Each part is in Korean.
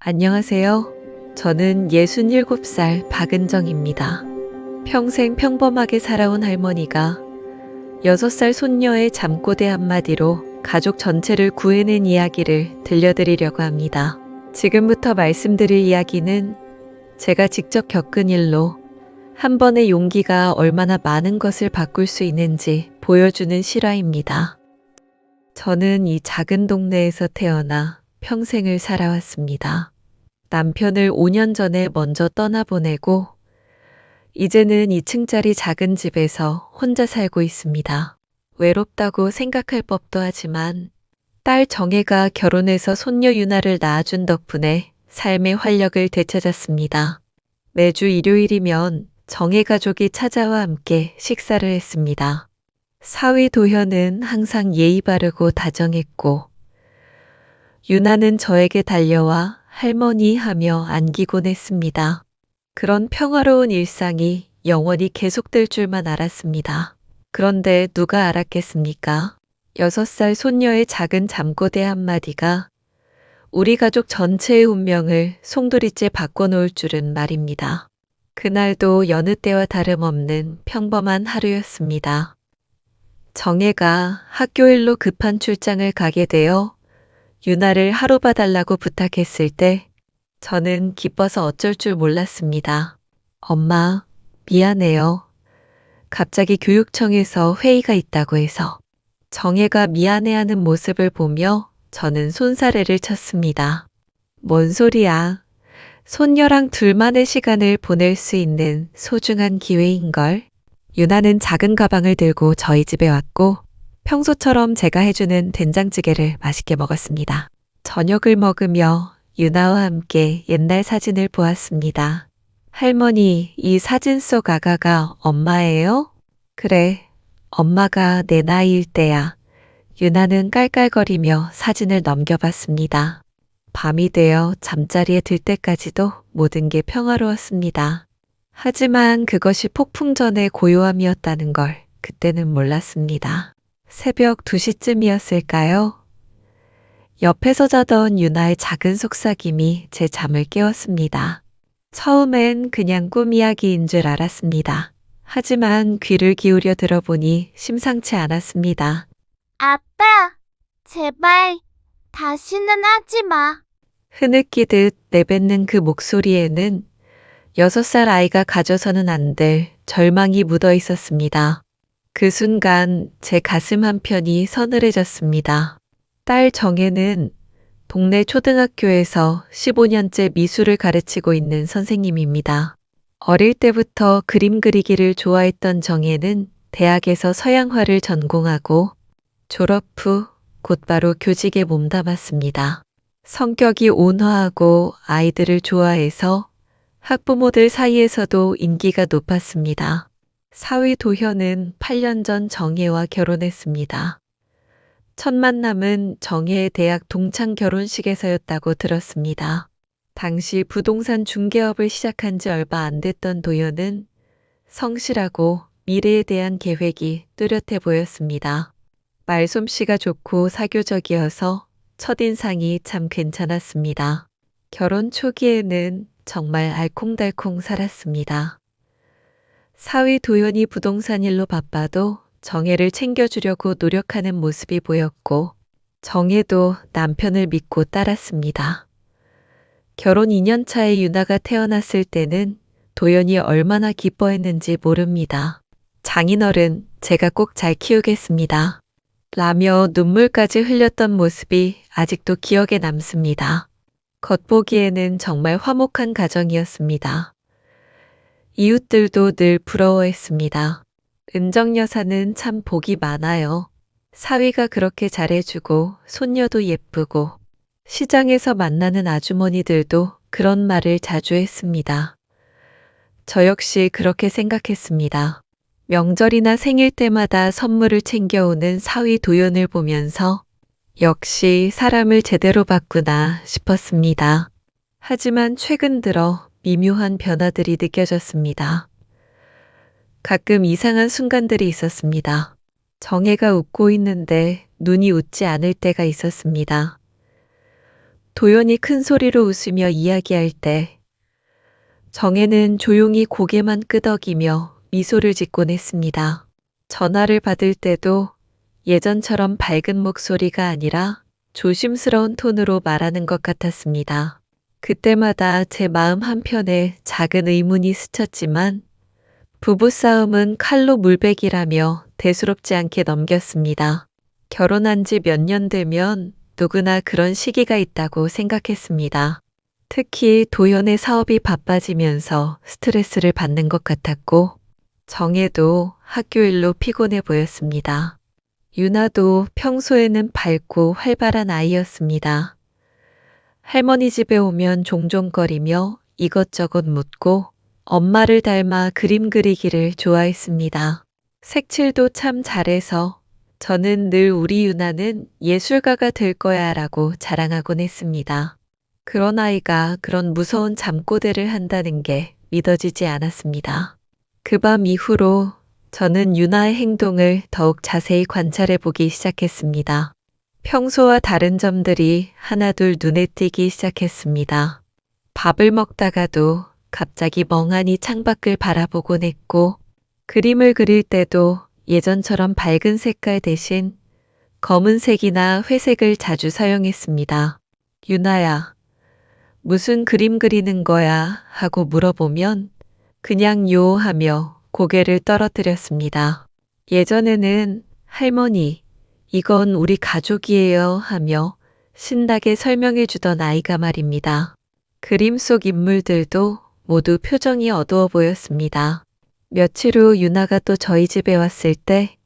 안녕하세요. 저는 67살 박은정입니다. 평생 평범하게 살아온 할머니가 6살 손녀의 잠꼬대 한마디로 가족 전체를 구해낸 이야기를 들려드리려고 합니다. 지금부터 말씀드릴 이야기는 제가 직접 겪은 일로 한 번의 용기가 얼마나 많은 것을 바꿀 수 있는지 보여주는 실화입니다. 저는 이 작은 동네에서 태어나 평생을 살아왔습니다. 남편을 5년 전에 먼저 떠나보내고 이제는 2층짜리 작은 집에서 혼자 살고 있습니다. 외롭다고 생각할 법도 하지만 딸 정혜가 결혼해서 손녀 유나를 낳아준 덕분에 삶의 활력을 되찾았습니다. 매주 일요일이면 정혜 가족이 찾아와 함께 식사를 했습니다. 사위 도현은 항상 예의 바르고 다정했고 유나는 저에게 달려와 할머니 하며 안기곤 했습니다. 그런 평화로운 일상이 영원히 계속될 줄만 알았습니다. 그런데 누가 알았겠습니까? 6살 손녀의 작은 잠꼬대 한마디가 우리 가족 전체의 운명을 송두리째 바꿔놓을 줄은 말입니다. 그날도 여느 때와 다름없는 평범한 하루였습니다. 정혜가 학교 일로 급한 출장을 가게 되어 유나를 하루 봐달라고 부탁했을 때 저는 기뻐서 어쩔 줄 몰랐습니다. 엄마, 미안해요. 갑자기 교육청에서 회의가 있다고 해서. 정혜가 미안해하는 모습을 보며 저는 손사래를 쳤습니다. 뭔 소리야. 손녀랑 둘만의 시간을 보낼 수 있는 소중한 기회인걸. 유나는 작은 가방을 들고 저희 집에 왔고 평소처럼 제가 해주는 된장찌개를 맛있게 먹었습니다. 저녁을 먹으며 유나와 함께 옛날 사진을 보았습니다. 할머니, 이 사진 속 아가가 엄마예요? 그래, 엄마가 내 나이일 때야. 유나는 깔깔거리며 사진을 넘겨봤습니다. 밤이 되어 잠자리에 들 때까지도 모든 게 평화로웠습니다. 하지만 그것이 폭풍 전의 고요함이었다는 걸 그때는 몰랐습니다. 새벽 2시쯤이었을까요? 옆에서 자던 유나의 작은 속삭임이 제 잠을 깨웠습니다. 처음엔 그냥 꿈 이야기인 줄 알았습니다. 하지만 귀를 기울여 들어보니 심상치 않았습니다. 아빠, 제발 다시는 하지 마. 흐느끼듯 내뱉는 그 목소리에는 6살 아이가 가져서는 안 될 절망이 묻어 있었습니다. 그 순간 제 가슴 한편이 서늘해졌습니다. 딸 정혜는 동네 초등학교에서 15년째 미술을 가르치고 있는 선생님입니다. 어릴 때부터 그림 그리기를 좋아했던 정혜는 대학에서 서양화를 전공하고 졸업 후 곧바로 교직에 몸담았습니다. 성격이 온화하고 아이들을 좋아해서 학부모들 사이에서도 인기가 높았습니다. 사위 도현은 8년 전 정혜와 결혼했습니다. 첫 만남은 정혜의 대학 동창 결혼식에서였다고 들었습니다. 당시 부동산 중개업을 시작한 지 얼마 안 됐던 도현은 성실하고 미래에 대한 계획이 뚜렷해 보였습니다. 말솜씨가 좋고 사교적이어서 첫인상이 참 괜찮았습니다. 결혼 초기에는 정말 알콩달콩 살았습니다. 사위 도현이 부동산 일로 바빠도 정혜를 챙겨주려고 노력하는 모습이 보였고 정혜도 남편을 믿고 따랐습니다. 결혼 2년 차에 유나가 태어났을 때는 도현이 얼마나 기뻐했는지 모릅니다. 장인어른, 제가 꼭 잘 키우겠습니다. 라며 눈물까지 흘렸던 모습이 아직도 기억에 남습니다. 겉보기에는 정말 화목한 가정이었습니다. 이웃들도 늘 부러워했습니다. 은정 여사는 참 복이 많아요. 사위가 그렇게 잘해주고 손녀도 예쁘고 시장에서 만나는 아주머니들도 그런 말을 자주 했습니다. 저 역시 그렇게 생각했습니다. 명절이나 생일 때마다 선물을 챙겨오는 사위 도연을 보면서 역시 사람을 제대로 봤구나 싶었습니다. 하지만 최근 들어 미묘한 변화들이 느껴졌습니다. 가끔 이상한 순간들이 있었습니다. 정혜가 웃고 있는데 눈이 웃지 않을 때가 있었습니다. 도연이 큰 소리로 웃으며 이야기할 때 정혜는 조용히 고개만 끄덕이며 미소를 짓곤 했습니다. 전화를 받을 때도 예전처럼 밝은 목소리가 아니라 조심스러운 톤으로 말하는 것 같았습니다. 그때마다 제 마음 한편에 작은 의문이 스쳤지만 부부싸움은 칼로 물베기라며 대수롭지 않게 넘겼습니다. 결혼한 지 몇 년 되면 누구나 그런 시기가 있다고 생각했습니다. 특히 도연의 사업이 바빠지면서 스트레스를 받는 것 같았고 정혜도 학교 일로 피곤해 보였습니다. 유나도 평소에는 밝고 활발한 아이였습니다. 할머니 집에 오면 종종거리며 이것저것 묻고 엄마를 닮아 그림 그리기를 좋아했습니다. 색칠도 참 잘해서 저는 늘 우리 유나는 예술가가 될 거야 라고 자랑하곤 했습니다. 그런 아이가 그런 무서운 잠꼬대를 한다는 게 믿어지지 않았습니다. 그 밤 이후로 저는 유나의 행동을 더욱 자세히 관찰해 보기 시작했습니다. 평소와 다른 점들이 하나둘 눈에 띄기 시작했습니다. 밥을 먹다가도 갑자기 멍하니 창밖을 바라보곤 했고 그림을 그릴 때도 예전처럼 밝은 색깔 대신 검은색이나 회색을 자주 사용했습니다. 유나야, 무슨 그림 그리는 거야? 하고 물어보면 그냥 요 하며 고개를 떨어뜨렸습니다. 예전에는 할머니, 이건 우리 가족이에요 하며 신나게 설명해 주던 아이가 말입니다. 그림 속 인물들도 모두 표정이 어두워 보였습니다. 며칠 후 유나가 또 저희 집에 왔을 때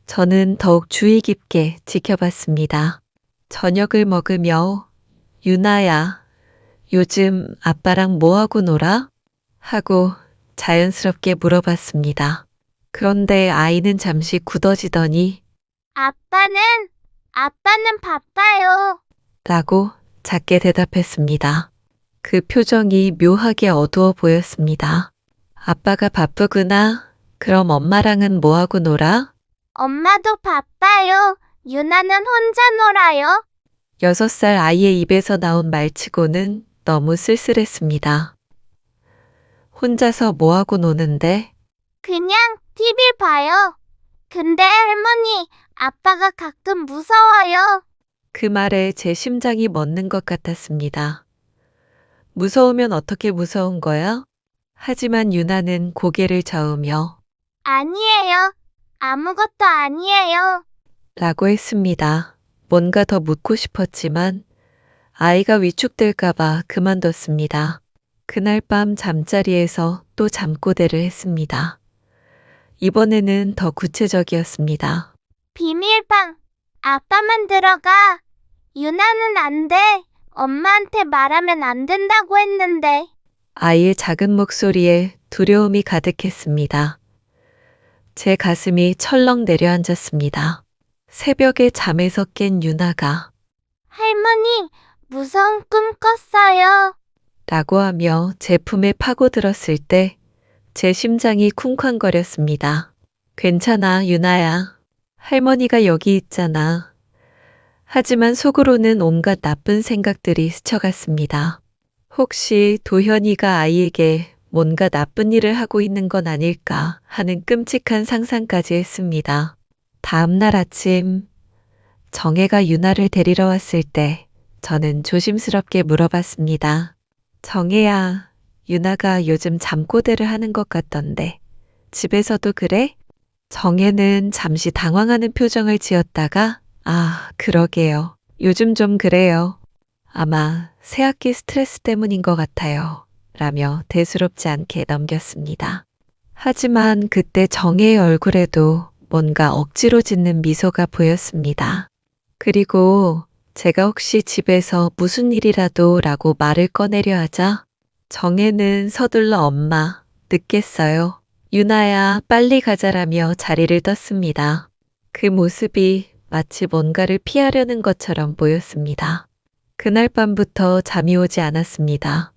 저는 더욱 주의 깊게 지켜봤습니다. 저녁을 먹으며 유나야, 요즘 아빠랑 뭐하고 놀아? 하고 자연스럽게 물어봤습니다. 그런데 아이는 잠시 굳어지더니 아빠는 바빠요. 라고 작게 대답했습니다. 그 표정이 묘하게 어두워 보였습니다. 아빠가 바쁘구나. 그럼 엄마랑은 뭐하고 놀아? 엄마도 바빠요. 유나는 혼자 놀아요. 6살 아이의 입에서 나온 말치고는 너무 쓸쓸했습니다. 혼자서 뭐하고 노는데? 그냥 TV 봐요. 근데 할머니, 아빠가 가끔 무서워요. 그 말에 제 심장이 멎는 것 같았습니다. 무서우면 어떻게 무서운 거야? 하지만 유나는 고개를 저으며 아니에요. 아무것도 아니에요. 라고 했습니다. 뭔가 더 묻고 싶었지만 아이가 위축될까봐 그만뒀습니다. 그날 밤 잠자리에서 또 잠꼬대를 했습니다. 이번에는 더 구체적이었습니다. 비밀방. 아빠만 들어가. 유나는 안 돼. 엄마한테 말하면 안 된다고 했는데. 아이의 작은 목소리에 두려움이 가득했습니다. 제 가슴이 철렁 내려앉았습니다. 새벽에 잠에서 깬 유나가 할머니, 무서운 꿈 꿨어요. 라고 하며 제 품에 파고들었을 때 제 심장이 쿵쾅거렸습니다. 괜찮아, 유나야. 할머니가 여기 있잖아. 하지만 속으로는 온갖 나쁜 생각들이 스쳐갔습니다. 혹시 도현이가 아이에게 뭔가 나쁜 일을 하고 있는 건 아닐까 하는 끔찍한 상상까지 했습니다. 다음 날 아침 정혜가 유나를 데리러 왔을 때 저는 조심스럽게 물어봤습니다. 정혜야, 유나가 요즘 잠꼬대를 하는 것 같던데 집에서도 그래? 정혜는 잠시 당황하는 표정을 지었다가 그러게요. 요즘 좀 그래요. 아마 새학기 스트레스 때문인 것 같아요. 라며 대수롭지 않게 넘겼습니다. 하지만 그때 정혜의 얼굴에도 뭔가 억지로 짓는 미소가 보였습니다. 그리고 제가 혹시 집에서 무슨 일이라도 라고 말을 꺼내려 하자 정혜는 서둘러 엄마, 늦겠어요. 유나야, 빨리 가자라며 자리를 떴습니다. 그 모습이 마치 뭔가를 피하려는 것처럼 보였습니다. 그날 밤부터 잠이 오지 않았습니다.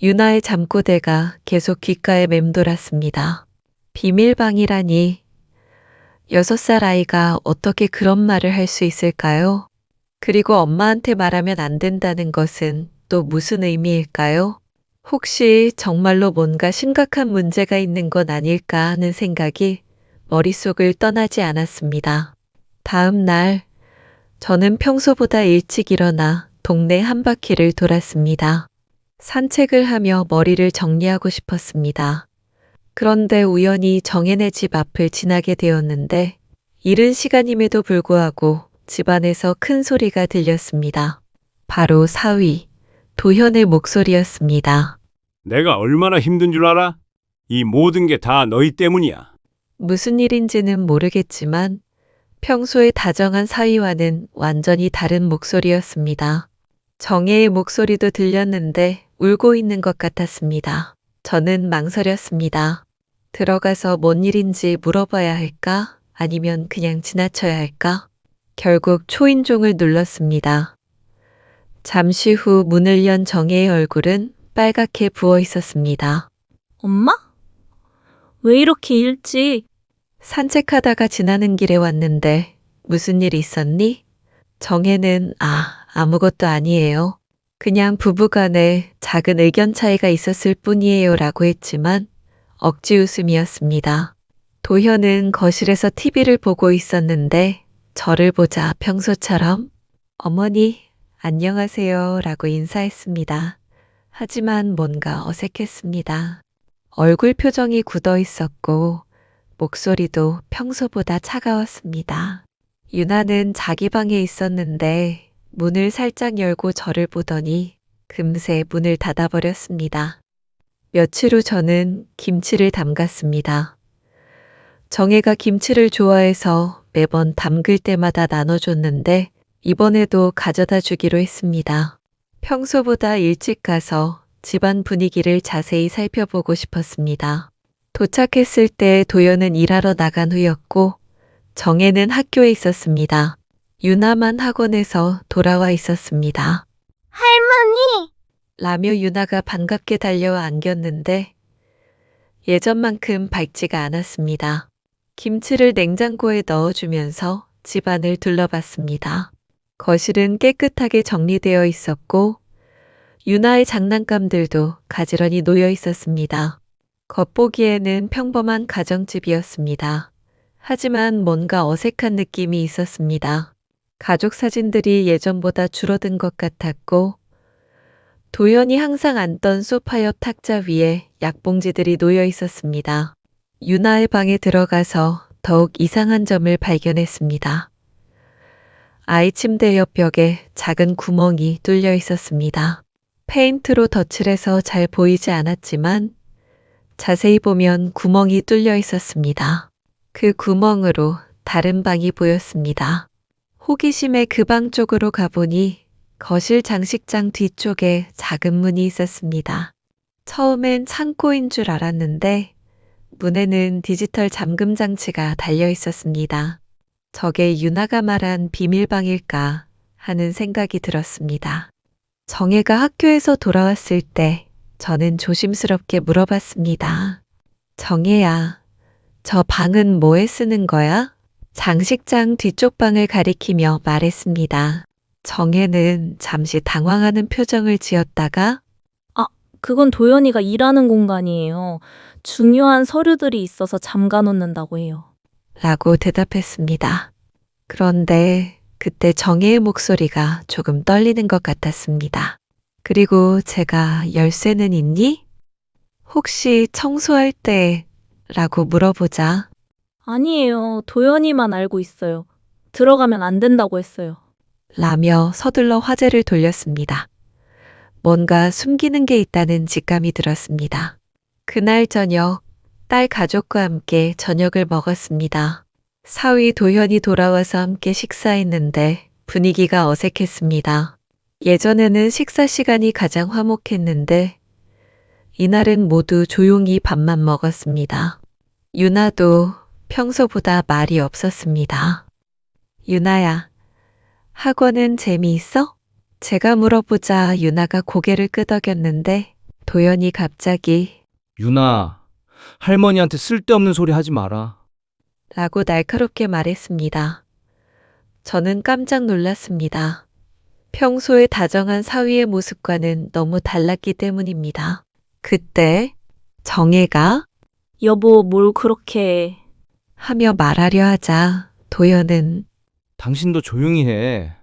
유나의 잠꼬대가 계속 귓가에 맴돌았습니다. 비밀방이라니 6살 아이가 어떻게 그런 말을 할 수 있을까요? 그리고 엄마한테 말하면 안 된다는 것은 또 무슨 의미일까요? 혹시 정말로 뭔가 심각한 문제가 있는 건 아닐까 하는 생각이 머릿속을 떠나지 않았습니다. 다음 날, 저는 평소보다 일찍 일어나 동네 한 바퀴를 돌았습니다. 산책을 하며 머리를 정리하고 싶었습니다. 그런데 우연히 정혜네 집 앞을 지나게 되었는데, 이른 시간임에도 불구하고 집안에서 큰 소리가 들렸습니다. 바로 사위, 도현의 목소리였습니다. 내가 얼마나 힘든 줄 알아? 이 모든 게 다 너희 때문이야. 무슨 일인지는 모르겠지만 평소에 다정한 사위와는 완전히 다른 목소리였습니다. 정혜의 목소리도 들렸는데 울고 있는 것 같았습니다. 저는 망설였습니다. 들어가서 뭔 일인지 물어봐야 할까? 아니면 그냥 지나쳐야 할까? 결국 초인종을 눌렀습니다. 잠시 후 문을 연 정혜의 얼굴은 빨갛게 부어 있었습니다. 엄마? 왜 이렇게 일찍? 산책하다가 지나는 길에 왔는데 무슨 일 있었니? 정혜는 아무것도 아니에요. 그냥 부부간에 작은 의견 차이가 있었을 뿐이에요 라고 했지만 억지 웃음이었습니다. 도현은 거실에서 TV를 보고 있었는데 저를 보자 평소처럼 어머니 안녕하세요 라고 인사했습니다. 하지만 뭔가 어색했습니다. 얼굴 표정이 굳어 있었고 목소리도 평소보다 차가웠습니다. 유나는 자기 방에 있었는데 문을 살짝 열고 저를 보더니 금세 문을 닫아버렸습니다. 며칠 후 저는 김치를 담갔습니다. 정혜가 김치를 좋아해서 매번 담글 때마다 나눠줬는데 이번에도 가져다 주기로 했습니다. 평소보다 일찍 가서 집안 분위기를 자세히 살펴보고 싶었습니다. 도착했을 때 도연은 일하러 나간 후였고 정혜는 학교에 있었습니다. 유나만 학원에서 돌아와 있었습니다. 할머니, 라며 유나가 반갑게 달려와 안겼는데 예전만큼 밝지가 않았습니다. 김치를 냉장고에 넣어주면서 집안을 둘러봤습니다. 거실은 깨끗하게 정리되어 있었고 유나의 장난감들도 가지런히 놓여 있었습니다. 겉보기에는 평범한 가정집이었습니다. 하지만 뭔가 어색한 느낌이 있었습니다. 가족 사진들이 예전보다 줄어든 것 같았고 도연이 항상 앉던 소파 옆 탁자 위에 약봉지들이 놓여 있었습니다. 유나의 방에 들어가서 더욱 이상한 점을 발견했습니다. 아이 침대 옆 벽에 작은 구멍이 뚫려 있었습니다. 페인트로 덧칠해서 잘 보이지 않았지만 자세히 보면 구멍이 뚫려 있었습니다. 그 구멍으로 다른 방이 보였습니다. 호기심에 그 방 쪽으로 가보니 거실 장식장 뒤쪽에 작은 문이 있었습니다. 처음엔 창고인 줄 알았는데 문에는 디지털 잠금 장치가 달려 있었습니다. 저게 유나가 말한 비밀방일까 하는 생각이 들었습니다. 정혜가 학교에서 돌아왔을 때 저는 조심스럽게 물어봤습니다. 정혜야, 저 방은 뭐에 쓰는 거야? 장식장 뒤쪽 방을 가리키며 말했습니다. 정혜는 잠시 당황하는 표정을 지었다가 그건 도연이가 일하는 공간이에요. 중요한 서류들이 있어서 잠가 놓는다고 해요. 라고 대답했습니다. 그런데 그때 정혜의 목소리가 조금 떨리는 것 같았습니다. 그리고 제가 열쇠는 있니? 혹시 청소할 때 라고 물어보자 아니에요. 도연이만 알고 있어요. 들어가면 안 된다고 했어요. 라며 서둘러 화제를 돌렸습니다. 뭔가 숨기는 게 있다는 직감이 들었습니다. 그날 저녁 딸 가족과 함께 저녁을 먹었습니다. 사위 도현이 돌아와서 함께 식사했는데 분위기가 어색했습니다. 예전에는 식사 시간이 가장 화목했는데 이날은 모두 조용히 밥만 먹었습니다. 유나도 평소보다 말이 없었습니다. 유나야, 학원은 재미있어? 제가 물어보자 유나가 고개를 끄덕였는데 도연이 갑자기 유나, 할머니한테 쓸데없는 소리 하지 마라. 라고 날카롭게 말했습니다. 저는 깜짝 놀랐습니다. 평소에 다정한 사위의 모습과는 너무 달랐기 때문입니다. 그때 정혜가 여보, 뭘 그렇게. 하며 말하려 하자 도연은 당신도 조용히 해.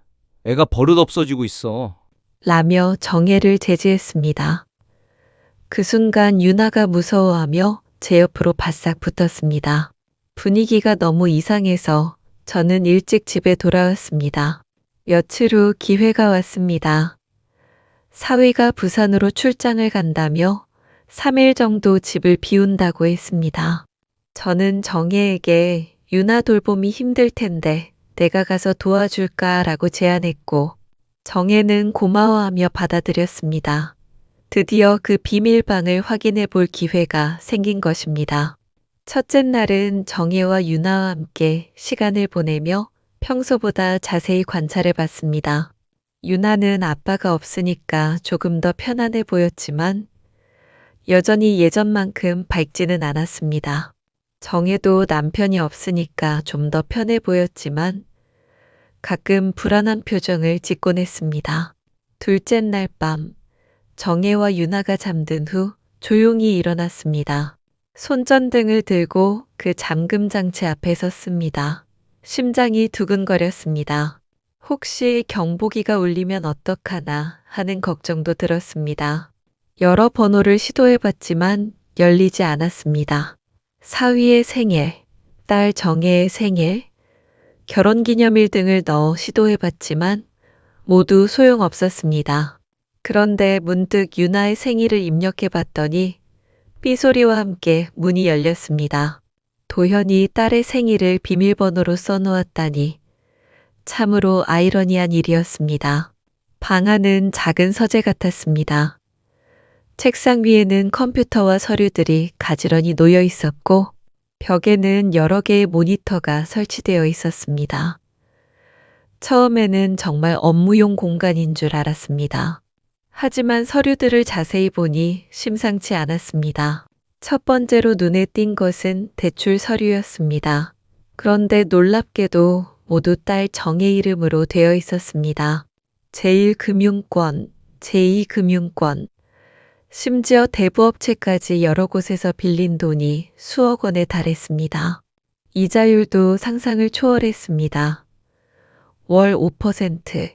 애가 버릇 없어지고 있어. 라며 정혜를 제지했습니다. 그 순간 유나가 무서워하며 제 옆으로 바싹 붙었습니다. 분위기가 너무 이상해서 저는 일찍 집에 돌아왔습니다. 며칠 후 기회가 왔습니다. 사위가 부산으로 출장을 간다며 3일 정도 집을 비운다고 했습니다. 저는 정혜에게 유나 돌봄이 힘들 텐데 내가 가서 도와줄까라고 제안했고 정혜는 고마워하며 받아들였습니다. 드디어 그 비밀방을 확인해 볼 기회가 생긴 것입니다. 첫째 날은 정혜와 유나와 함께 시간을 보내며 평소보다 자세히 관찰해 봤습니다. 유나는 아빠가 없으니까 조금 더 편안해 보였지만 여전히 예전만큼 밝지는 않았습니다. 정혜도 남편이 없으니까 좀 더 편해 보였지만 가끔 불안한 표정을 짓곤 했습니다. 둘째 날 밤, 정혜와 유나가 잠든 후 조용히 일어났습니다. 손전등을 들고 그 잠금 장치 앞에 섰습니다. 심장이 두근거렸습니다. 혹시 경보기가 울리면 어떡하나 하는 걱정도 들었습니다. 여러 번호를 시도해봤지만 열리지 않았습니다. 사위의 생일, 딸 정혜의 생일, 결혼기념일 등을 넣어 시도해봤지만 모두 소용없었습니다. 그런데 문득 유나의 생일을 입력해봤더니 삐소리와 함께 문이 열렸습니다. 도현이 딸의 생일을 비밀번호로 써놓았다니 참으로 아이러니한 일이었습니다. 방 안은 작은 서재 같았습니다. 책상 위에는 컴퓨터와 서류들이 가지런히 놓여 있었고 벽에는 여러 개의 모니터가 설치되어 있었습니다. 처음에는 정말 업무용 공간인 줄 알았습니다. 하지만 서류들을 자세히 보니 심상치 않았습니다. 첫 번째로 눈에 띈 것은 대출 서류였습니다. 그런데 놀랍게도 모두 딸 정의 이름으로 되어 있었습니다. 제1금융권, 제2금융권, 심지어 대부업체까지 여러 곳에서 빌린 돈이 수억 원에 달했습니다. 이자율도 상상을 초월했습니다. 월 5%,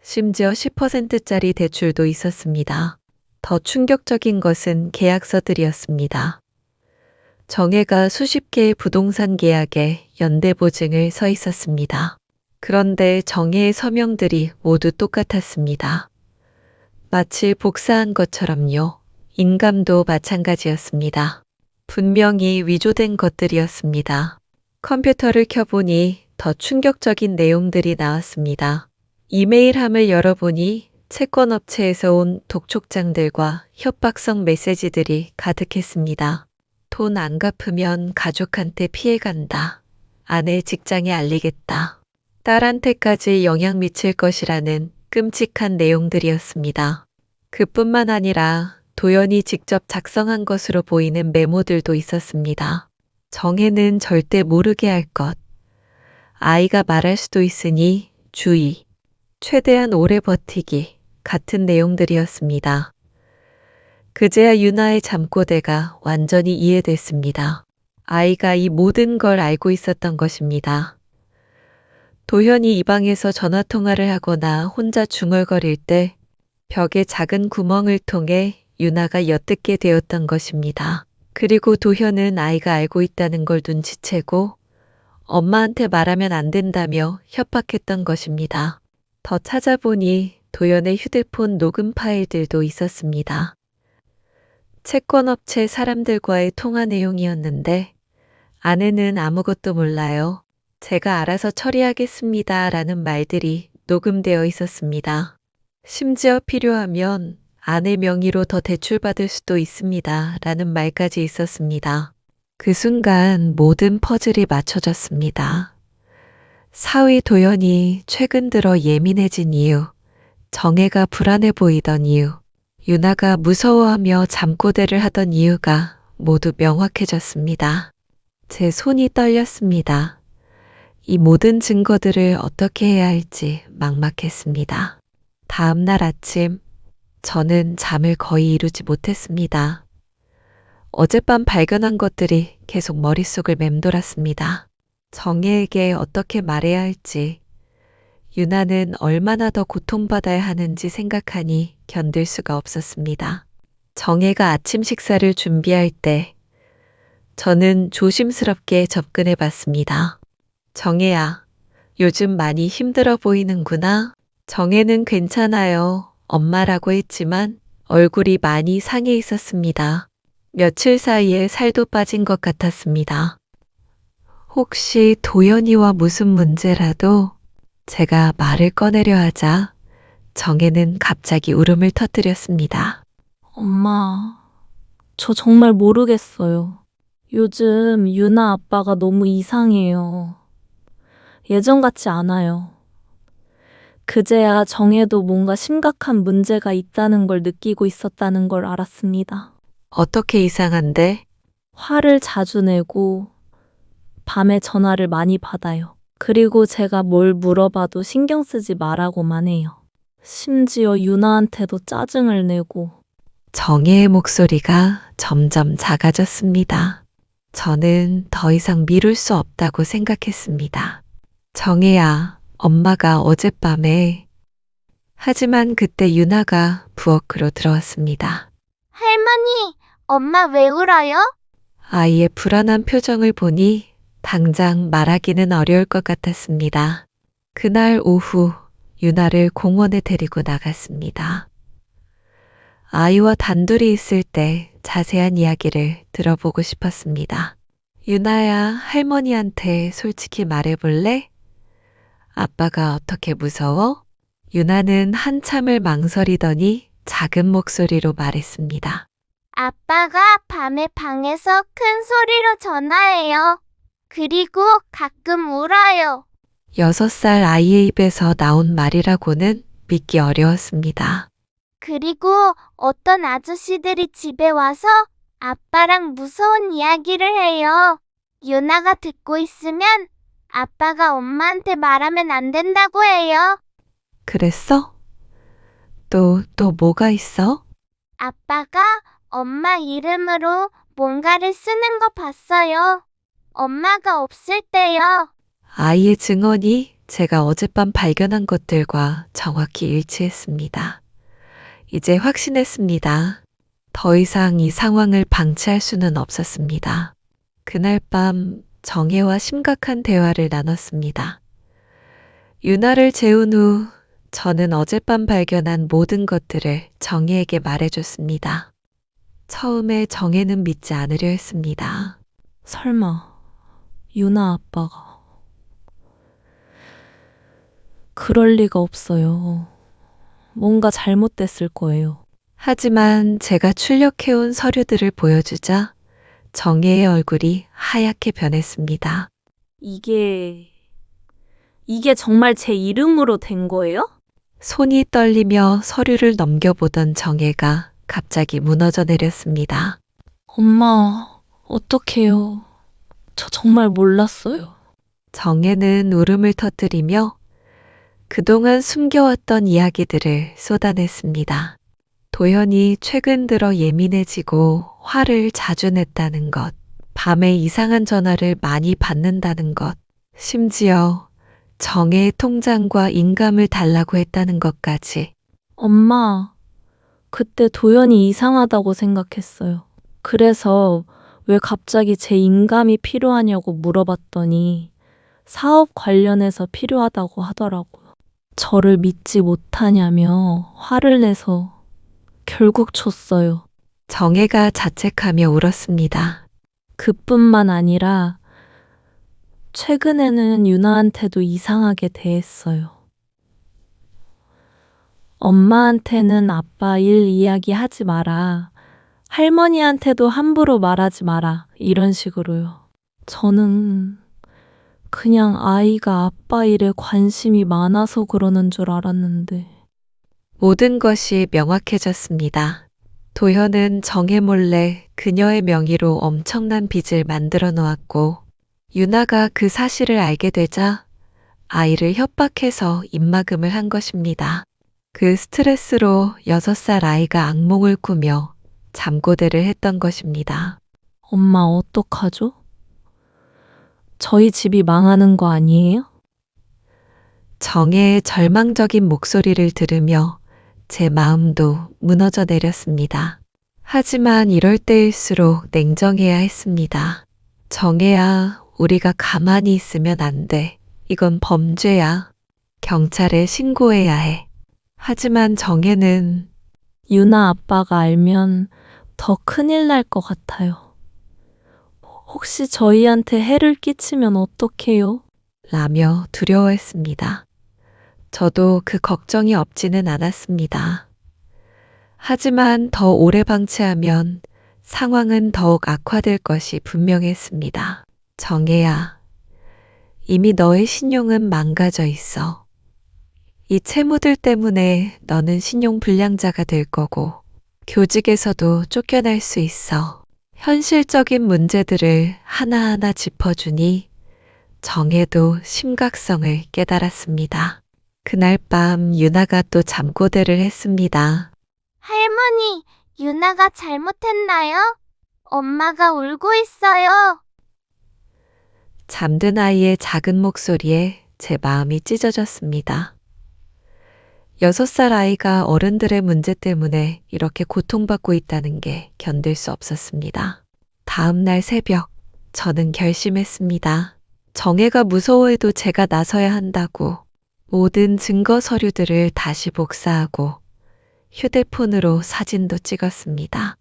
심지어 10%짜리 대출도 있었습니다. 더 충격적인 것은 계약서들이었습니다. 정혜가 수십 개의 부동산 계약에 연대보증을 서 있었습니다. 그런데 정혜의 서명들이 모두 똑같았습니다. 마치 복사한 것처럼요. 인감도 마찬가지였습니다. 분명히 위조된 것들이었습니다. 컴퓨터를 켜보니 더 충격적인 내용들이 나왔습니다. 이메일함을 열어보니 채권업체에서 온 독촉장들과 협박성 메시지들이 가득했습니다. 돈 안 갚으면 가족한테 피해간다. 아내 직장에 알리겠다. 딸한테까지 영향 미칠 것이라는 끔찍한 내용들이었습니다. 그뿐만 아니라 도연이 직접 작성한 것으로 보이는 메모들도 있었습니다. 정혜는 절대 모르게 할 것. 아이가 말할 수도 있으니 주의. 최대한 오래 버티기 같은 내용들이었습니다. 그제야 유나의 잠꼬대가 완전히 이해됐습니다. 아이가 이 모든 걸 알고 있었던 것입니다. 도현이 이 방에서 전화통화를 하거나 혼자 중얼거릴 때 벽에 작은 구멍을 통해 유나가 엿듣게 되었던 것입니다. 그리고 도현은 아이가 알고 있다는 걸 눈치채고 엄마한테 말하면 안 된다며 협박했던 것입니다. 더 찾아보니 도연의 휴대폰 녹음 파일들도 있었습니다. 채권업체 사람들과의 통화 내용이었는데 아내는 아무것도 몰라요. 제가 알아서 처리하겠습니다. 라는 말들이 녹음되어 있었습니다. 심지어 필요하면 아내 명의로 더 대출받을 수도 있습니다. 라는 말까지 있었습니다. 그 순간 모든 퍼즐이 맞춰졌습니다. 사위 도연이 최근 들어 예민해진 이유, 정혜가 불안해 보이던 이유, 유나가 무서워하며 잠꼬대를 하던 이유가 모두 명확해졌습니다. 제 손이 떨렸습니다. 이 모든 증거들을 어떻게 해야 할지 막막했습니다. 다음 날 아침, 저는 잠을 거의 이루지 못했습니다. 어젯밤 발견한 것들이 계속 머릿속을 맴돌았습니다. 정혜에게 어떻게 말해야 할지, 유나는 얼마나 더 고통받아야 하는지 생각하니 견딜 수가 없었습니다. 정혜가 아침 식사를 준비할 때 저는 조심스럽게 접근해 봤습니다. 정혜야, 요즘 많이 힘들어 보이는구나. 정혜는 괜찮아요. 엄마라고 했지만 얼굴이 많이 상해 있었습니다. 며칠 사이에 살도 빠진 것 같았습니다. 혹시 도연이와 무슨 문제라도 제가 말을 꺼내려 하자 정혜는 갑자기 울음을 터뜨렸습니다. 엄마, 저 정말 모르겠어요. 요즘 유나 아빠가 너무 이상해요. 예전 같지 않아요. 그제야 정혜도 뭔가 심각한 문제가 있다는 걸 느끼고 있었다는 걸 알았습니다. 어떻게 이상한데? 화를 자주 내고 밤에 전화를 많이 받아요. 그리고 제가 뭘 물어봐도 신경 쓰지 말라고만 해요. 심지어 유나한테도 짜증을 내고. 정혜의 목소리가 점점 작아졌습니다. 저는 더 이상 미룰 수 없다고 생각했습니다. 정혜야, 엄마가 어젯밤에. 하지만 그때 유나가 부엌으로 들어왔습니다. 할머니, 엄마 왜 울어요? 아이의 불안한 표정을 보니 당장 말하기는 어려울 것 같았습니다. 그날 오후 유나를 공원에 데리고 나갔습니다. 아이와 단둘이 있을 때 자세한 이야기를 들어보고 싶었습니다. 유나야, 할머니한테 솔직히 말해볼래? 아빠가 어떻게 무서워? 유나는 한참을 망설이더니 작은 목소리로 말했습니다. 아빠가 밤에 방에서 큰 소리로 전화해요. 그리고 가끔 울어요. 6살 아이의 입에서 나온 말이라고는 믿기 어려웠습니다. 그리고 어떤 아저씨들이 집에 와서 아빠랑 무서운 이야기를 해요. 유나가 듣고 있으면 아빠가 엄마한테 말하면 안 된다고 해요. 그랬어? 또 뭐가 있어? 아빠가 엄마 이름으로 뭔가를 쓰는 거 봤어요. 엄마가 없을 때요. 아이의 증언이 제가 어젯밤 발견한 것들과 정확히 일치했습니다. 이제 확신했습니다. 더 이상 이 상황을 방치할 수는 없었습니다. 그날 밤 정혜와 심각한 대화를 나눴습니다. 유나를 재운 후 저는 어젯밤 발견한 모든 것들을 정혜에게 말해줬습니다. 처음에 정혜는 믿지 않으려 했습니다. 설마 유나 아빠가. 그럴 리가 없어요. 뭔가 잘못됐을 거예요. 하지만 제가 출력해온 서류들을 보여주자 정혜의 얼굴이 하얗게 변했습니다. 이게 정말 제 이름으로 된 거예요? 손이 떨리며 서류를 넘겨보던 정혜가 갑자기 무너져 내렸습니다. 엄마, 어떡해요. 저 정말 몰랐어요. 정혜는 울음을 터뜨리며 그동안 숨겨왔던 이야기들을 쏟아냈습니다. 도연이 최근 들어 예민해지고 화를 자주 냈다는 것, 밤에 이상한 전화를 많이 받는다는 것, 심지어 정혜의 통장과 인감을 달라고 했다는 것까지. 엄마, 그때 도연이 이상하다고 생각했어요. 그래서 왜 갑자기 제 인감이 필요하냐고 물어봤더니 사업 관련해서 필요하다고 하더라고요. 저를 믿지 못하냐며 화를 내서 결국 줬어요. 정혜가 자책하며 울었습니다. 그뿐만 아니라 최근에는 유나한테도 이상하게 대했어요. 엄마한테는 아빠 일 이야기 하지 마라. 할머니한테도 함부로 말하지 마라. 이런 식으로요. 저는 그냥 아이가 아빠 일에 관심이 많아서 그러는 줄 알았는데. 모든 것이 명확해졌습니다. 도현은 정혜 몰래 그녀의 명의로 엄청난 빚을 만들어 놓았고 유나가 그 사실을 알게 되자 아이를 협박해서 입막음을 한 것입니다. 그 스트레스로 6살 아이가 악몽을 꾸며 잠꼬대를 했던 것입니다. 엄마 어떡하죠? 저희 집이 망하는 거 아니에요? 정혜의 절망적인 목소리를 들으며 제 마음도 무너져 내렸습니다. 하지만 이럴 때일수록 냉정해야 했습니다. 정혜야, 우리가 가만히 있으면 안 돼. 이건 범죄야. 경찰에 신고해야 해. 하지만 정혜는 유나 아빠가 알면 더 큰일 날 것 같아요. 혹시 저희한테 해를 끼치면 어떡해요? 라며 두려워했습니다. 저도 그 걱정이 없지는 않았습니다. 하지만 더 오래 방치하면 상황은 더욱 악화될 것이 분명했습니다. 정혜야, 이미 너의 신용은 망가져 있어. 이 채무들 때문에 너는 신용불량자가 될 거고 교직에서도 쫓겨날 수 있어. 현실적인 문제들을 하나하나 짚어주니 정혜도 심각성을 깨달았습니다. 그날 밤 유나가 또 잠꼬대를 했습니다. 할머니, 유나가 잘못했나요? 엄마가 울고 있어요. 잠든 아이의 작은 목소리에 제 마음이 찢어졌습니다. 6살 아이가 어른들의 문제 때문에 이렇게 고통받고 있다는 게 견딜 수 없었습니다. 다음 날 새벽, 저는 결심했습니다. 정혜가 무서워해도 제가 나서야 한다고 모든 증거 서류들을 다시 복사하고 휴대폰으로 사진도 찍었습니다.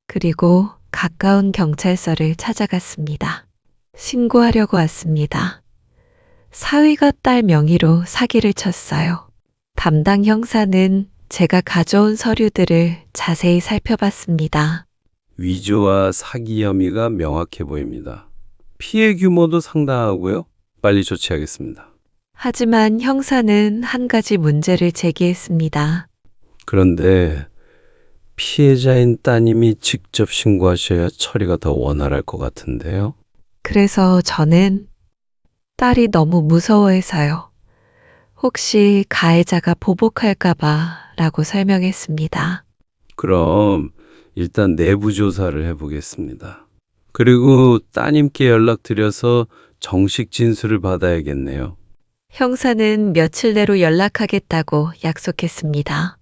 그리고 가까운 경찰서를 찾아갔습니다. 신고하려고 왔습니다. 사위가 딸 명의로 사기를 쳤어요. 담당 형사는 제가 가져온 서류들을 자세히 살펴봤습니다. 위조와 사기 혐의가 명확해 보입니다. 피해 규모도 상당하고요. 빨리 조치하겠습니다. 하지만 형사는 한 가지 문제를 제기했습니다. 그런데 피해자인 따님이 직접 신고하셔야 처리가 더 원활할 것 같은데요. 그래서 저는 딸이 너무 무서워해서요. 혹시 가해자가 보복할까봐 라고 설명했습니다. 그럼 일단 내부 조사를 해보겠습니다. 그리고 따님께 연락드려서 정식 진술을 받아야겠네요. 형사는 며칠 내로 연락하겠다고 약속했습니다.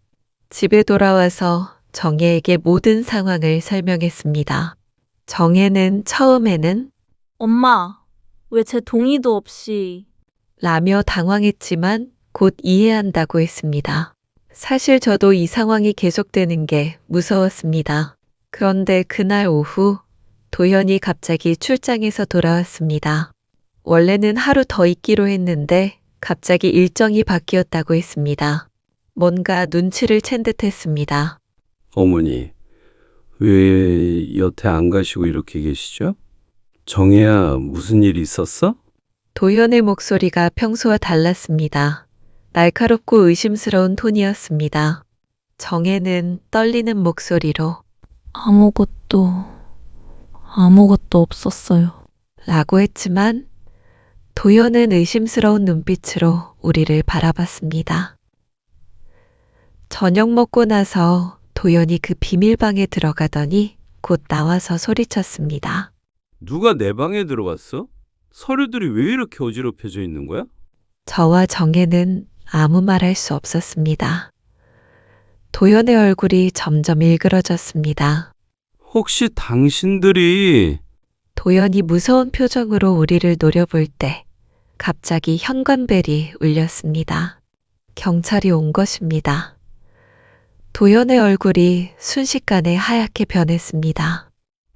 집에 돌아와서 정혜에게 모든 상황을 설명했습니다. 정혜는 처음에는 엄마, 왜 제 동의도 없이 라며 당황했지만 곧 이해한다고 했습니다. 사실 저도 이 상황이 계속되는 게 무서웠습니다. 그런데 그날 오후 도현이 갑자기 출장에서 돌아왔습니다. 원래는 하루 더 있기로 했는데 갑자기 일정이 바뀌었다고 했습니다. 뭔가 눈치를 챈 듯했습니다. 어머니, 왜 여태 안 가시고 이렇게 계시죠? 정혜야, 무슨 일 있었어? 도현의 목소리가 평소와 달랐습니다. 날카롭고 의심스러운 톤이었습니다. 정혜는 떨리는 목소리로 아무것도 없었어요. 라고 했지만 도현은 의심스러운 눈빛으로 우리를 바라봤습니다. 저녁 먹고 나서 도현이 그 비밀방에 들어가더니 곧 나와서 소리쳤습니다. 누가 내 방에 들어갔어? 서류들이 왜 이렇게 어지럽혀져 있는 거야? 저와 정혜는 아무 말 할 수 없었습니다. 도현의 얼굴이 점점 일그러졌습니다. 혹시 당신들이 도현이 무서운 표정으로 우리를 노려볼 때 갑자기 현관벨이 울렸습니다. 경찰이 온 것입니다. 도현의 얼굴이 순식간에 하얗게 변했습니다.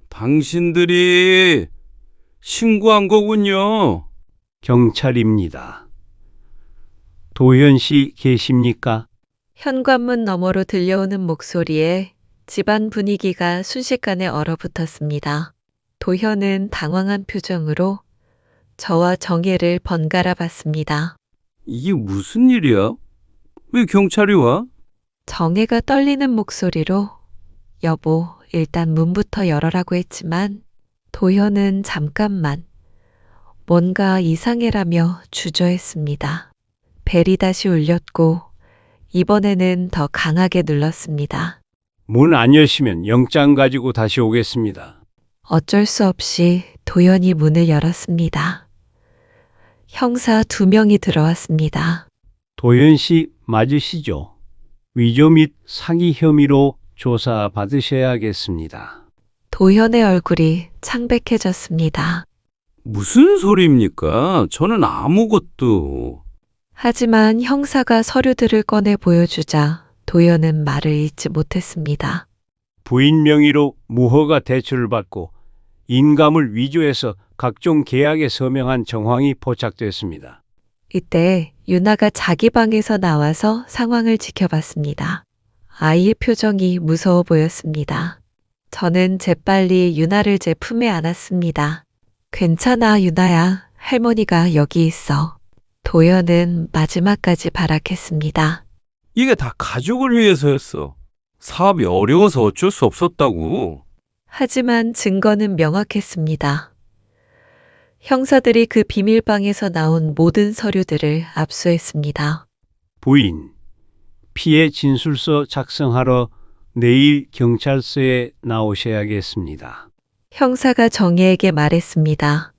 당신들이 신고한 거군요. 경찰입니다. 도현 씨 계십니까? 현관문 너머로 들려오는 목소리에 집안 분위기가 순식간에 얼어붙었습니다. 도현은 당황한 표정으로 저와 정혜를 번갈아 봤습니다. 이게 무슨 일이야? 왜 경찰이 와? 정혜가 떨리는 목소리로 여보, 일단 문부터 열어라고 했지만 도현은 잠깐만 뭔가 이상해라며 주저했습니다. 벨이 다시 울렸고 이번에는 더 강하게 눌렀습니다. 문 안 여시면 영장 가지고 다시 오겠습니다. 어쩔 수 없이 도연이 문을 열었습니다. 형사 2명이 들어왔습니다. 도현 씨 맞으시죠? 위조 및 사기 혐의로 조사 받으셔야겠습니다. 도현의 얼굴이 창백해졌습니다. 무슨 소리입니까? 저는 아무것도. 하지만 형사가 서류들을 꺼내 보여주자 도연은 말을 잇지 못했습니다. 부인 명의로 무허가 대출을 받고 인감을 위조해서 각종 계약에 서명한 정황이 포착됐습니다. 이때 유나가 자기 방에서 나와서 상황을 지켜봤습니다. 아이의 표정이 무서워 보였습니다. 저는 재빨리 유나를 제 품에 안았습니다. 괜찮아, 유나야. 할머니가 여기 있어. 도연은 마지막까지 발악했습니다. 이게 다 가족을 위해서였어. 사업이 어려워서 어쩔 수 없었다고. 하지만 증거는 명확했습니다. 형사들이 그 비밀방에서 나온 모든 서류들을 압수했습니다. 부인, 피해 진술서 작성하러 내일 경찰서에 나오셔야겠습니다. 형사가 정혜에게 말했습니다.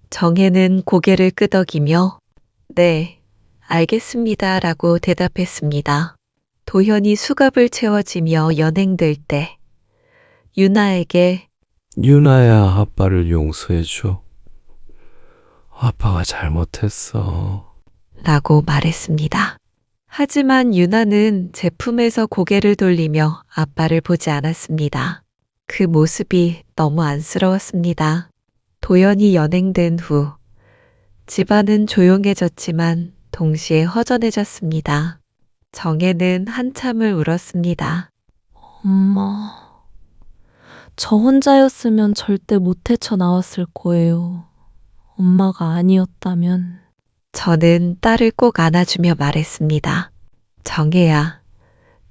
정혜는 고개를 끄덕이며 네, 알겠습니다 라고 대답했습니다. 도현이 수갑을 채워지며 연행될 때 유나에게 유나야, 아빠를 용서해줘. 아빠가 잘못했어. 라고 말했습니다. 하지만 유나는 제 품에서 고개를 돌리며 아빠를 보지 않았습니다. 그 모습이 너무 안쓰러웠습니다. 도연이 연행된 후 집안은 조용해졌지만 동시에 허전해졌습니다. 정혜는 한참을 울었습니다. 엄마, 저 혼자였으면 절대 못 헤쳐나왔을 거예요. 엄마가 아니었다면. 저는 딸을 꼭 안아주며 말했습니다. 정혜야,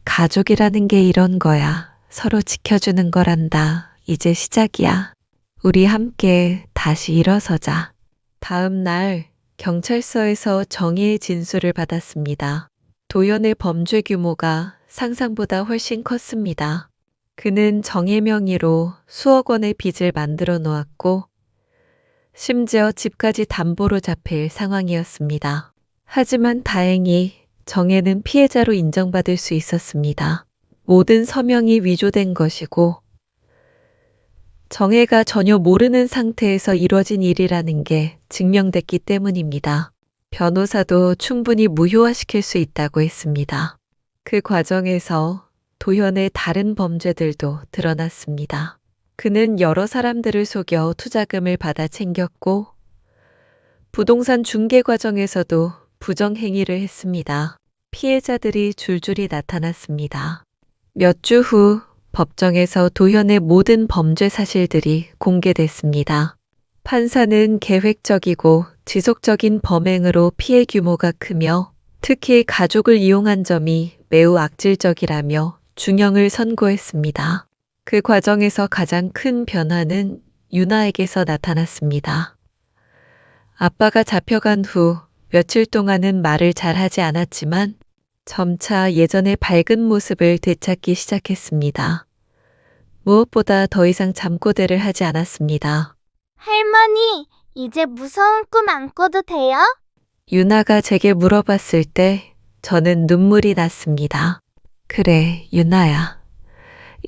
가족이라는 게 이런 거야. 서로 지켜주는 거란다. 이제 시작이야. 우리 함께 다시 일어서자. 다음 날 경찰서에서 정혜의 진술을 받았습니다. 도연의 범죄 규모가 상상보다 훨씬 컸습니다. 그는 정혜 명의로 수억 원의 빚을 만들어 놓았고 심지어 집까지 담보로 잡힐 상황이었습니다. 하지만 다행히 정혜는 피해자로 인정받을 수 있었습니다. 모든 서명이 위조된 것이고 정혜가 전혀 모르는 상태에서 이뤄진 일이라는 게 증명됐기 때문입니다. 변호사도 충분히 무효화시킬 수 있다고 했습니다. 그 과정에서 도현의 다른 범죄들도 드러났습니다. 그는 여러 사람들을 속여 투자금을 받아 챙겼고 부동산 중개 과정에서도 부정행위를 했습니다. 피해자들이 줄줄이 나타났습니다. 몇 주 후 법정에서 도현의 모든 범죄 사실들이 공개됐습니다. 판사는 계획적이고 지속적인 범행으로 피해 규모가 크며 특히 가족을 이용한 점이 매우 악질적이라며 중형을 선고했습니다. 그 과정에서 가장 큰 변화는 유나에게서 나타났습니다. 아빠가 잡혀간 후 며칠 동안은 말을 잘하지 않았지만 점차 예전의 밝은 모습을 되찾기 시작했습니다. 무엇보다 더 이상 잠꼬대를 하지 않았습니다. 할머니, 이제 무서운 꿈 안 꿔도 돼요? 유나가 제게 물어봤을 때 저는 눈물이 났습니다. 그래, 유나야.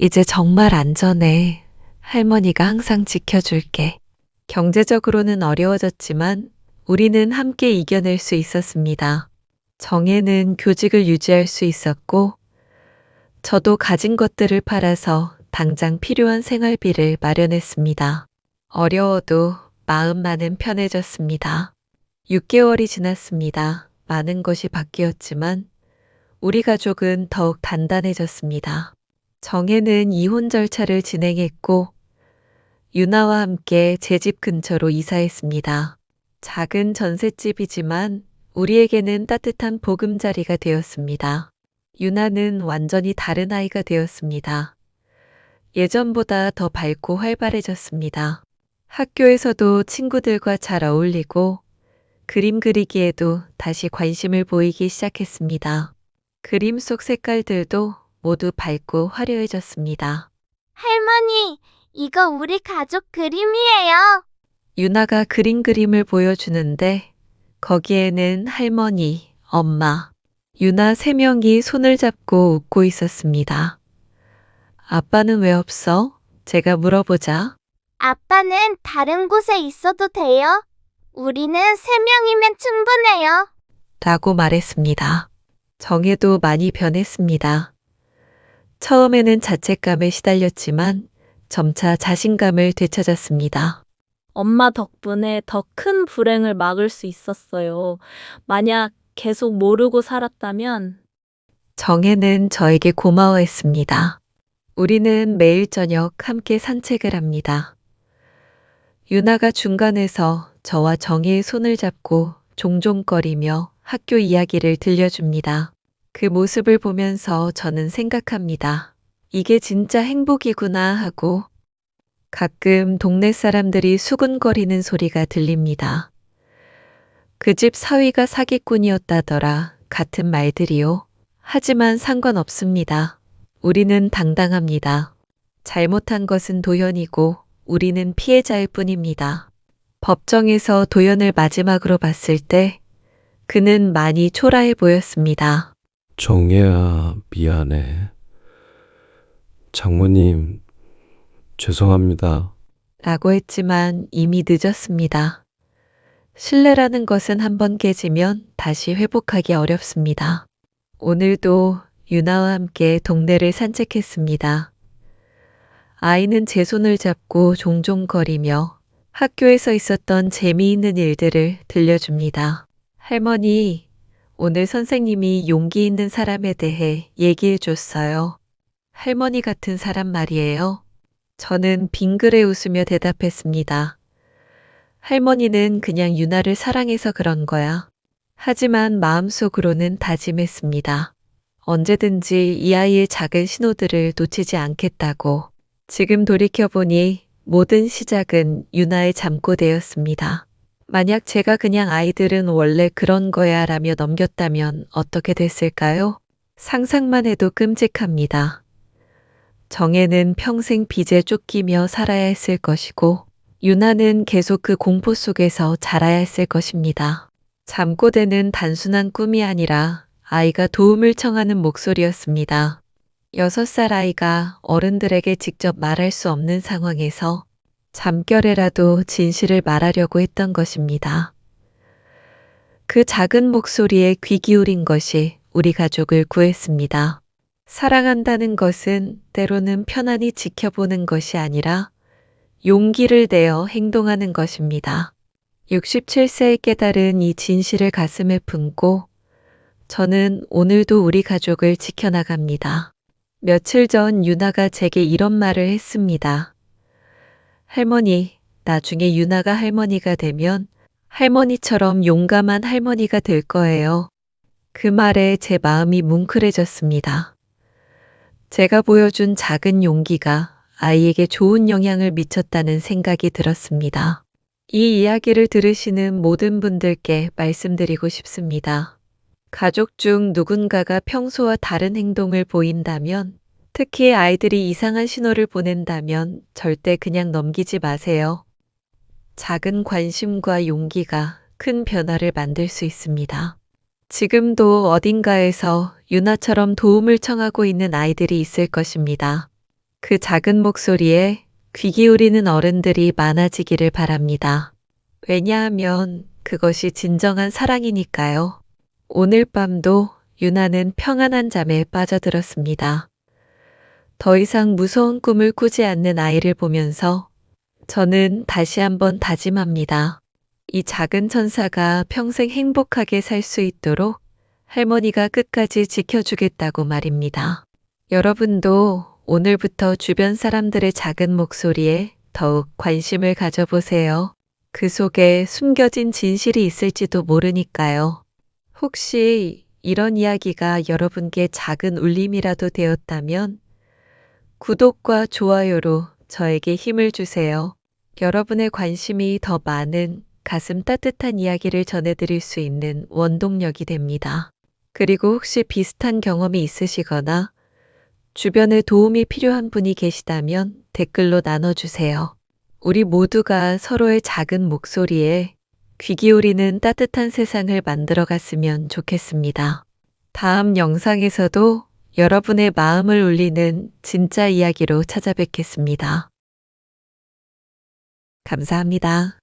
이제 정말 안전해. 할머니가 항상 지켜줄게. 경제적으로는 어려워졌지만 우리는 함께 이겨낼 수 있었습니다. 정혜는 교직을 유지할 수 있었고 저도 가진 것들을 팔아서 당장 필요한 생활비를 마련했습니다. 어려워도 마음만은 편해졌습니다. 6개월이 지났습니다. 많은 것이 바뀌었지만 우리 가족은 더욱 단단해졌습니다. 정혜는 이혼 절차를 진행했고 유나와 함께 제 집 근처로 이사했습니다. 작은 전셋집이지만 우리에게는 따뜻한 보금자리가 되었습니다. 유나는 완전히 다른 아이가 되었습니다. 예전보다 더 밝고 활발해졌습니다. 학교에서도 친구들과 잘 어울리고 그림 그리기에도 다시 관심을 보이기 시작했습니다. 그림 속 색깔들도 모두 밝고 화려해졌습니다. 할머니, 이거 우리 가족 그림이에요. 유나가 그린 그림을 보여주는데 거기에는 할머니, 엄마, 유나 3명이 손을 잡고 웃고 있었습니다. 아빠는 왜 없어? 제가 물어보자. 아빠는 다른 곳에 있어도 돼요. 우리는 3명이면 충분해요. 라고 말했습니다. 정혜도 많이 변했습니다. 처음에는 자책감에 시달렸지만 점차 자신감을 되찾았습니다. 엄마 덕분에 더 큰 불행을 막을 수 있었어요. 만약 계속 모르고 살았다면 정혜는 저에게 고마워했습니다. 우리는 매일 저녁 함께 산책을 합니다. 유나가 중간에서 저와 정혜의 손을 잡고 종종거리며 학교 이야기를 들려줍니다. 그 모습을 보면서 저는 생각합니다. 이게 진짜 행복이구나 하고 가끔 동네 사람들이 수군거리는 소리가 들립니다. 그 집 사위가 사기꾼이었다더라 같은 말들이요. 하지만 상관없습니다. 우리는 당당합니다. 잘못한 것은 도연이고 우리는 피해자일 뿐입니다. 법정에서 도연을 마지막으로 봤을 때 그는 많이 초라해 보였습니다. 정혜야, 미안해. 장모님, 죄송합니다. 라고 했지만 이미 늦었습니다. 신뢰라는 것은 한번 깨지면 다시 회복하기 어렵습니다. 오늘도 유나와 함께 동네를 산책했습니다. 아이는 제 손을 잡고 종종거리며 학교에서 있었던 재미있는 일들을 들려줍니다. 할머니, 오늘 선생님이 용기 있는 사람에 대해 얘기해 줬어요. 할머니 같은 사람 말이에요. 저는 빙그레 웃으며 대답했습니다. 할머니는 그냥 유나를 사랑해서 그런 거야. 하지만 마음속으로는 다짐했습니다. 언제든지 이 아이의 작은 신호들을 놓치지 않겠다고. 지금 돌이켜보니 모든 시작은 유나의 잠꼬대였습니다. 만약 제가 그냥 아이들은 원래 그런 거야 라며 넘겼다면 어떻게 됐을까요? 상상만 해도 끔찍합니다. 정혜는 평생 빚에 쫓기며 살아야 했을 것이고 유나는 계속 그 공포 속에서 자라야 했을 것입니다. 잠꼬대는 단순한 꿈이 아니라 아이가 도움을 청하는 목소리였습니다. 6살 아이가 어른들에게 직접 말할 수 없는 상황에서 잠결에라도 진실을 말하려고 했던 것입니다. 그 작은 목소리에 귀 기울인 것이 우리 가족을 구했습니다. 사랑한다는 것은 때로는 편안히 지켜보는 것이 아니라 용기를 내어 행동하는 것입니다. 67세에 깨달은 이 진실을 가슴에 품고 저는 오늘도 우리 가족을 지켜나갑니다. 며칠 전 유나가 제게 이런 말을 했습니다. 할머니, 나중에 유나가 할머니가 되면 할머니처럼 용감한 할머니가 될 거예요. 그 말에 제 마음이 뭉클해졌습니다. 제가 보여준 작은 용기가 아이에게 좋은 영향을 미쳤다는 생각이 들었습니다. 이 이야기를 들으시는 모든 분들께 말씀드리고 싶습니다. 가족 중 누군가가 평소와 다른 행동을 보인다면, 특히 아이들이 이상한 신호를 보낸다면 절대 그냥 넘기지 마세요. 작은 관심과 용기가 큰 변화를 만들 수 있습니다. 지금도 어딘가에서 유나처럼 도움을 청하고 있는 아이들이 있을 것입니다. 그 작은 목소리에 귀 기울이는 어른들이 많아지기를 바랍니다. 왜냐하면 그것이 진정한 사랑이니까요. 오늘 밤도 유나는 평안한 잠에 빠져들었습니다. 더 이상 무서운 꿈을 꾸지 않는 아이를 보면서 저는 다시 한번 다짐합니다. 이 작은 천사가 평생 행복하게 살 수 있도록 할머니가 끝까지 지켜주겠다고 말입니다. 여러분도 오늘부터 주변 사람들의 작은 목소리에 더욱 관심을 가져보세요. 그 속에 숨겨진 진실이 있을지도 모르니까요. 혹시 이런 이야기가 여러분께 작은 울림이라도 되었다면 구독과 좋아요로 저에게 힘을 주세요. 여러분의 관심이 더 많은 가슴 따뜻한 이야기를 전해드릴 수 있는 원동력이 됩니다. 그리고 혹시 비슷한 경험이 있으시거나 주변에 도움이 필요한 분이 계시다면 댓글로 나눠주세요. 우리 모두가 서로의 작은 목소리에 귀 기울이는 따뜻한 세상을 만들어 갔으면 좋겠습니다. 다음 영상에서도 여러분의 마음을 울리는 진짜 이야기로 찾아뵙겠습니다. 감사합니다.